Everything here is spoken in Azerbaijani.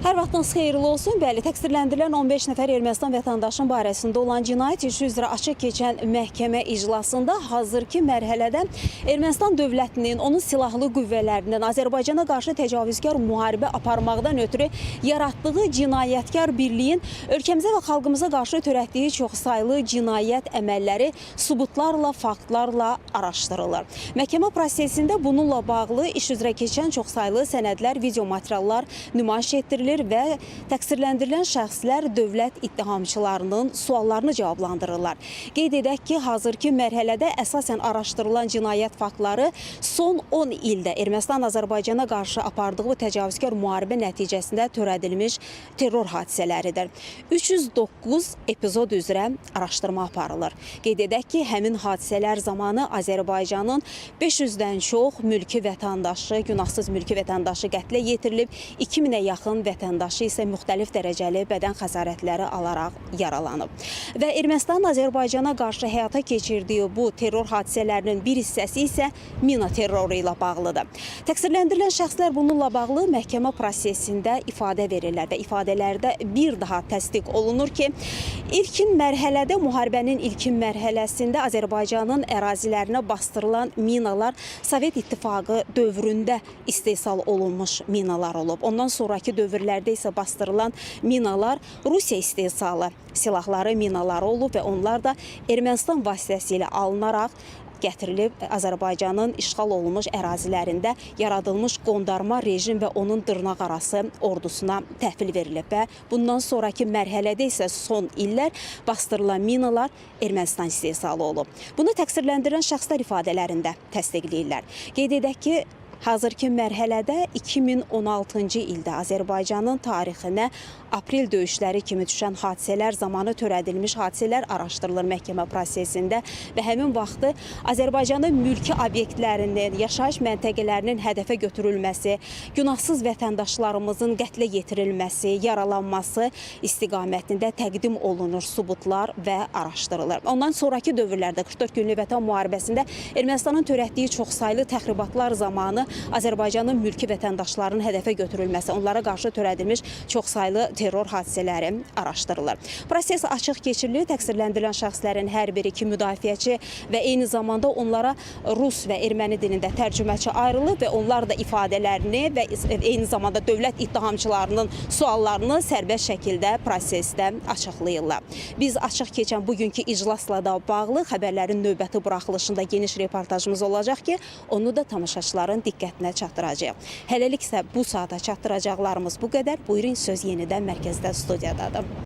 Hər vaxtınız xeyirli olsun. Bəli, təqsirləndirilən 15 nəfər Ermənistan vətəndaşının barəsində olan cinayət işi üzrə açıq keçən məhkəmə iclasında hazırki mərhələdə Ermənistan dövlətinin, onun silahlı qüvvələrinin Azərbaycana qarşı təcavüzkar müharibə aparmaqdan ötürü yaratdığı cinayətkar birliyin ölkəmizə və xalqımıza qarşı törətdiyi çoxsaylı cinayət əməlləri sübutlarla, faktlarla araşdırılır. Məhkəmə prosesində bununla bağlı iş üzrə keçən çoxsaylı sənədlər, video materiallar nümayiş etdirilir və təqsirləndirilən şəxslər dövlət ittihamçılarının suallarını cavablandırırlar. Qeyd edək ki, hazırki mərhələdə əsasən araşdırılan cinayət faktları son 10 ildə Ermənistan Azərbaycana qarşı apardığı bu təcavüzkar müharibə nəticəsində törədilmiş terror hadisələridir. 309 epizod üzrə araşdırma aparılır. Qeyd edək ki, həmin hadisələr zamanı Azərbaycanın 500-dən çox mülki vətəndaşı, günahsız mülki vətəndaşı qətlə yetirilib, 2000-ə yaxın vətəndaşı isə müxtəlif dərəcəli bədən xəsarətləri alaraq yaralanıb. Və Ermənistanın Azərbaycana qarşı həyata keçirdiyi bu terror hadisələrinin bir hissəsi isə mina terroru ilə bağlıdır. Təqsirləndirilən şəxslər bununla bağlı məhkəmə prosesində ifadə verirlər və ifadələrdə bir daha təsdiq olunur ki, ilkin mərhələdə, müharibənin ilkin mərhələsində Azərbaycanın ərazilərinə bastırılan minalar Sovet İttifaqı dövründə istehsal olunmuş minalar olub. Ondan sonraki dövrlərdə isə bastırılan minalar Rusiya istehsalı silahları minaları olub və onlar da Ermənistan vasitəsilə alınaraq gətirilib Azərbaycanın işğal olunmuş ərazilərində yaradılmış qondarma rejim və onun dırnaqarası ordusuna təhvil verilib və bundan sonraki mərhələdə isə son illər bastırılan minalar Ermənistan istehsalı olub. Bunu təqsirləndirilən şəxslər ifadələrində təsdiqləyirlər. Qeyd edək ki, hazırki mərhələdə 2016-cı ildə Azərbaycanın tarixinə aprel döyüşləri kimi düşən hadisələr zamanı törədilmiş hadisələr araşdırılır məhkəmə prosesində və həmin vaxtı Azərbaycanın mülki obyektlərinin, yaşayış məntəqələrinin hədəfə götürülməsi, günahsız vətəndaşlarımızın qətlə yetirilməsi, yaralanması istiqamətində təqdim olunur sübutlar və araşdırılır. Ondan sonraki dövrlərdə 44 günlük vətən müharibəsində Ermənistanın törətdiyi çoxsaylı təxribatlar zamanı Azərbaycanın mülki vətəndaşlarının hədəfə götürülməsi, onlara qarşı törədilmiş çoxsaylı terror hadisələri araşdırılır. Proses açıq keçirilir. Təqsirləndirilən şəxslərin hər biri iki müdafiəçi və eyni zamanda onlara rus və erməni dilində tərcüməçi ayrılıb və onlar da ifadələrini və eyni zamanda dövlət ittihamçılarının suallarını sərbəst şəkildə prosesdə açıqlayırlar. Biz açıq keçən bugünkü iclasla da bağlı xəbərlərin növbəti buraxılışında geniş reportajımız olacaq ki, onu da tamaşaçıların diqqətinə çatdıracaq. Hələlik isə bu saata çatdıracaqlarımız bu qədər. Buyurun, söz yenidən mərkəzdə studiyadadır.